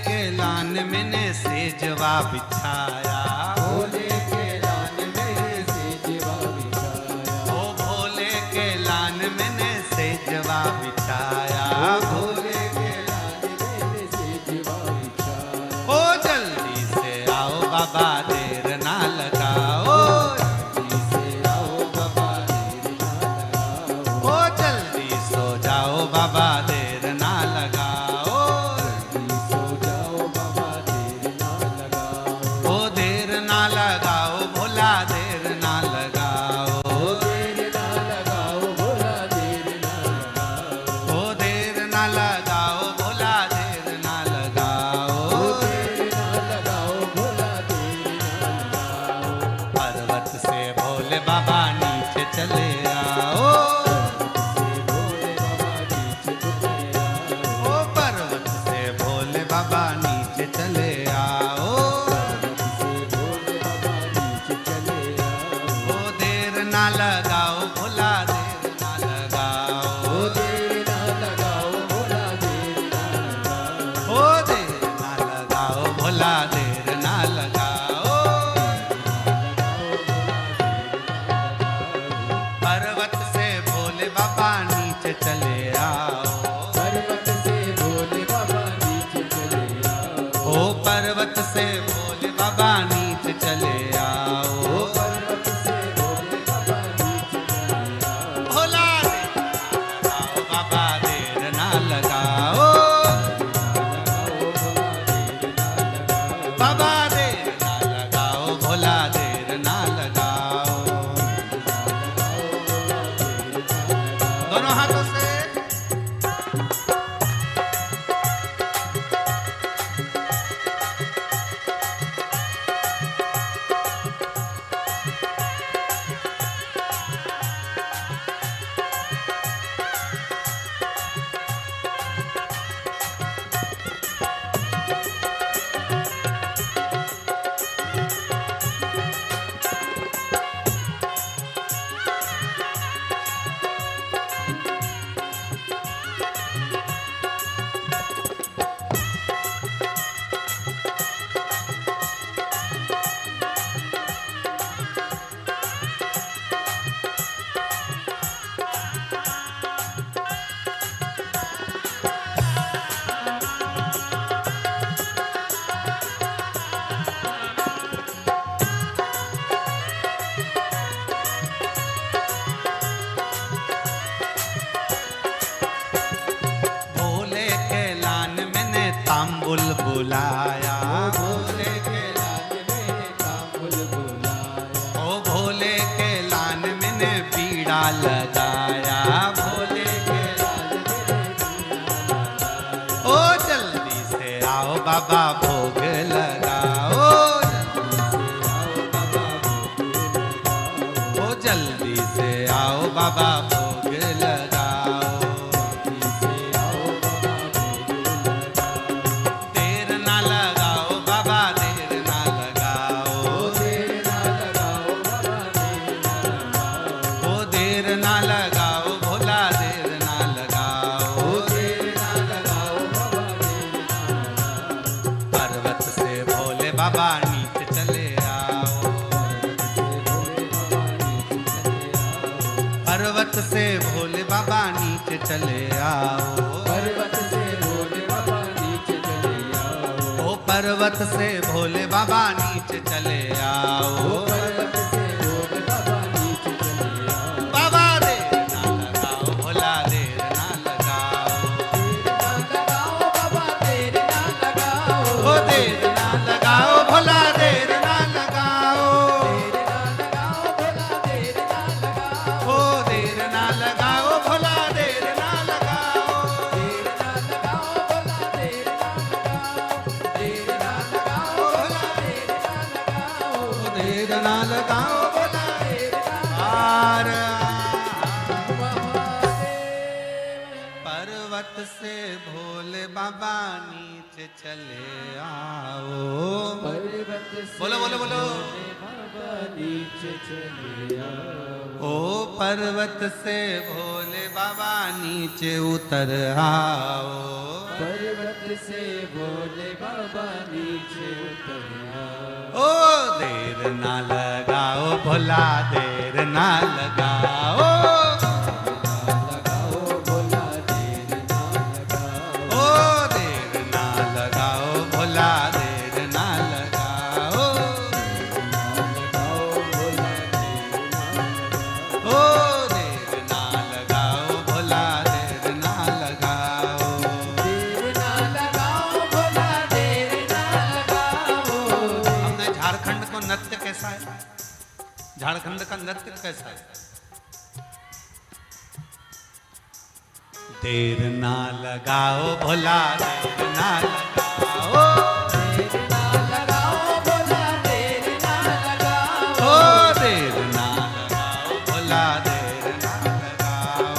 के लान मैंने सेजवा बिछाया, भोले के लान में सेजवा बिछाया, ओ भोले के लान मैंने सेजवा बिछाया, भोले के लान में सेजवा बिछाया। ओ जल्दी से आओ बाबा देर ना लगाओ, जल्दी से आओ बाबा देर ना लगाओ, ओ जल्दी सो जाओ बाबा देर ना लगाओ, जल्दी सो जाओ बाबा देर ना लगाओ, ओ देर ना लगाओ भोला देर ना लगाओ, देर ना लगाओ भोला देर ना लगाओ, ओ देर ना लगाओ भोला देर ना लगाओ, देर ना लगाओ भोला देर ना लगाओ। पर्वत से भोले बाबा नीचे चले आओ, ओ पर्वत से भोले बाबा नीचे चले आओ, ओ देर ना लगाओ भोला देर ना लगाओ, ओ देर ना लगाओ भोला देर ना लगाओ, पर्वत से भोले बाबा नीचे चले आओ, ओ पर्वत से भोले बाबा नीचे चले आओ, भोला देर ना लगाओ बाबा देर ना लगाओ, बाबा देर ना लगाओ भोला देर ना लगाओ, दोनों हाथों से भोले के लान मैंने तांबुल बुलाया, भोले के लाल में तांबुल बुलाया, ओ भोले के लान मैंने बीड़ा लगाया, भोले के लाल में ओ जल्दी से आओ बाबा भोग लगाओ, ओ जल्दी से आओ बाबा भोग लगाओ, देर ना लगाओ बाबा देर ना लगाओ, ओ देर ना लगाओ भोला देर ना लगाओ, पर्वत से भोले बाबा नीचे चले आओ, पर्वत से भोले बाबा नीचे चले आओ, पर्वत से भोले बाबा नीचे चले आओ, ओ पर्वत से भोले बाबा नीचे चले आओ, पर्वत से भोले बाबा नीचे चले आओ, बाबा देर ना लगाओ भोला देर ना लगाओ, बाबा देर ना लगाओ, ओ देर ना लगाओ भोला देर ना लगाओ, ओ देर ना लगाओ भोला देर ना लगाओ, ओ देर ना लगाओ भोला पार पर्वत से भोले बाबा नीचे चले आओ, पर्वत से बोलो बोलो बोलो, बाबा नीचे चले आओ, ओ पर्वत से भोले बाबा नीचे उतर आओ, पर्वत से भोले बाबा बाबा नीचे उतर आओ। ओ देर ना लगाओ भोला, देर ना लगाओ। लगाओ भोला देर ना लगाओ। ओ देर ना लगाओ भोला, देर ना लगाओ। लगाओ भोला देर ना लगाओ। ओ देर ना लगाओ भोला, देर ना लगाओ। देर ना लगाओ भोला देर ना लगाओ। हमने झारखंड को नृत्य कैसा है, झारखंड का नृत्य कैसा है? देर ना लगाओ भोला, देर ना लगाओ। देर ना लगाओ भोला देर ना लगाओ। ओ देर ना लगाओ भोला, देर ना लगाओ।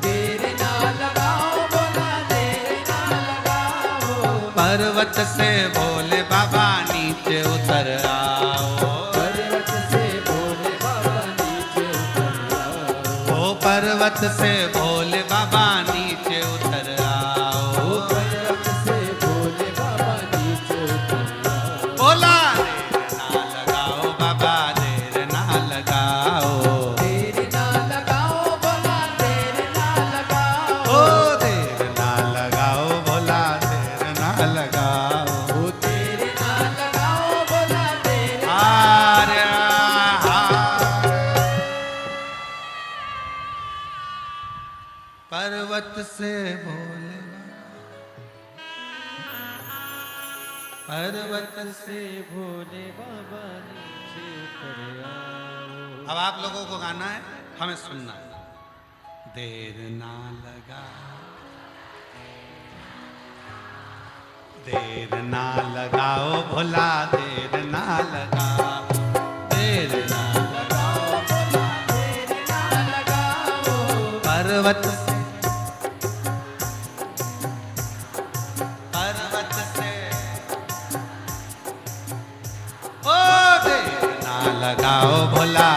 देर ना लगाओ भोला देर ना लगाओ। पर्वत से भोले बाबा नीचे उतर आओ। पर्वत से भोले बाबा नीचे उतर आओ। ओ पर्वत से भोले बाबा नीचे उतर आओ। पर्वत से भोले बाबा नीचे उतर आओ। बोला देर ना लगाओ बाबा, देर ना लगाओ। देर ना लगाओ भोला देर ना लगाओ। ओ देर ना लगाओ भोला, देर ना लगाओ। ओ देर ना लगाओ भोला देर ना आर्य हार। पर्वत से भोले पर्वत से। भोले बाबा नीचे उतर आओ। अब आप लोगों को गाना है, हमें सुनना है। देर ना लगा, देर ना लगाओ भोला, देर ना लगाओ। देर ना लगाओ भोला देर ना लगाओ। पर्वत से, पर्वत से। ओ देर ना लगाओ भोला,